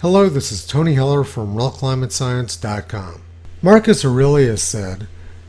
Hello, this is Tony Heller from RealClimateScience.com. Marcus Aurelius said,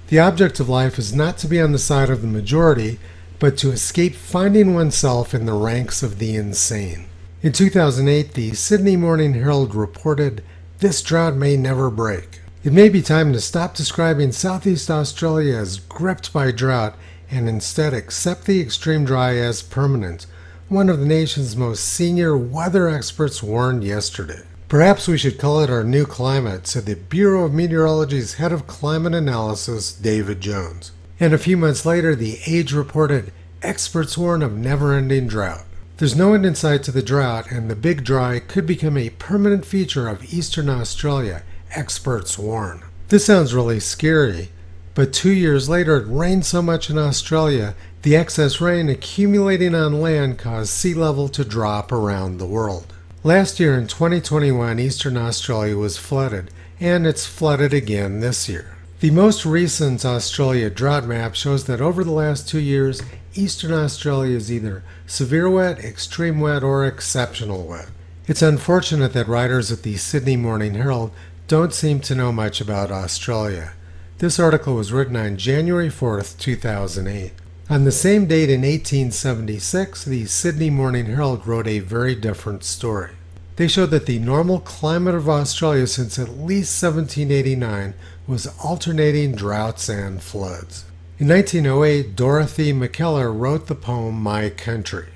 "The object of life is not to be on the side of the majority, but to escape finding oneself in the ranks of the insane." In 2008, the Sydney Morning Herald reported, "This drought may never break." It may be time to stop describing Southeast Australia as gripped by drought and instead accept the extreme dry as permanent, one of the nation's most senior weather experts warned yesterday. "Perhaps we should call it our new climate," said the Bureau of Meteorology's head of climate analysis, David Jones. And a few months later, the Age reported, "Experts warn of never-ending drought." There's no end in sight to the drought, and the big dry could become a permanent feature of eastern Australia, experts warn. This sounds really scary, but 2 years later it rained so much in Australia, the excess rain accumulating on land caused sea level to drop around the world. Last year in 2021, eastern Australia was flooded, and it's flooded again this year. The most recent Australia drought map shows that over the last 2 years, eastern Australia is either severe wet, extreme wet, or exceptional wet. It's unfortunate that writers at the Sydney Morning Herald don't seem to know much about Australia. This article was written on January 4th, 2008. On the same date in 1876, the Sydney Morning Herald wrote a very different story. They showed that the normal climate of Australia since at least 1789 was alternating droughts and floods. In 1908, Dorothy McKellar wrote the poem My Country.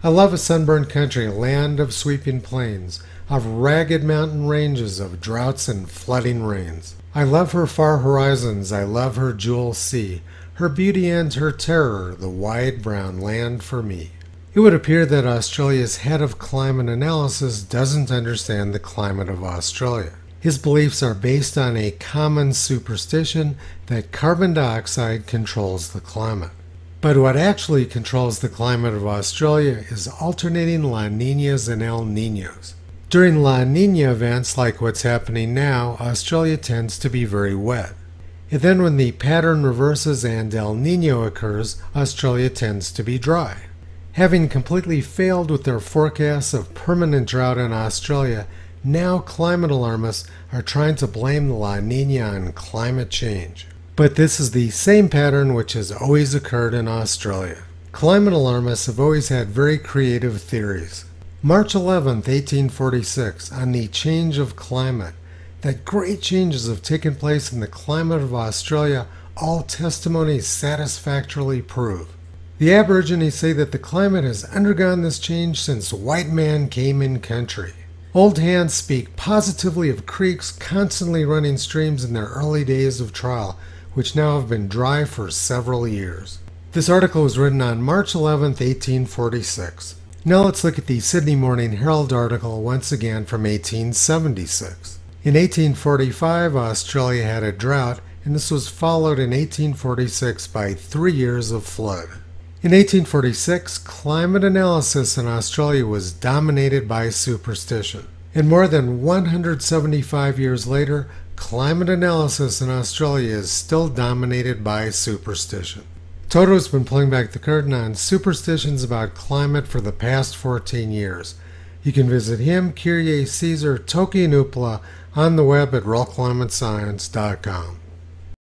"I love a sunburned country, a land of sweeping plains, of ragged mountain ranges, of droughts and flooding rains. I love her far horizons, I love her jewel sea, her beauty and her terror, the wide brown land for me." It would appear that Australia's head of climate analysis doesn't understand the climate of Australia. His beliefs are based on a common superstition that carbon dioxide controls the climate. But what actually controls the climate of Australia is alternating La Niñas and El Niños. During La Niña events like what's happening now, Australia tends to be very wet. And then when the pattern reverses and El Niño occurs, Australia tends to be dry. Having completely failed with their forecasts of permanent drought in Australia, now climate alarmists are trying to blame the La Niña on climate change. But this is the same pattern which has always occurred in Australia. Climate alarmists have always had very creative theories. March 11, 1846, on the change of climate, that great changes have taken place in the climate of Australia, all testimonies satisfactorily prove. The Aborigines say that the climate has undergone this change since white man came in country. Old hands speak positively of creeks constantly running streams in their early days of trial, which now have been dry for several years. This article was written on March 11, 1846. Now let's look at the Sydney Morning Herald article once again from 1876. In 1845, Australia had a drought, and this was followed in 1846 by 3 years of flood. In 1846, climate analysis in Australia was dominated by superstition. And more than 175 years later, climate analysis in Australia is still dominated by superstition. Toto's been pulling back the curtain on superstitions about climate for the past 14 years. You can visit him, Kyrie Caesar, Toki and Upla on the web at RealClimateScience.com.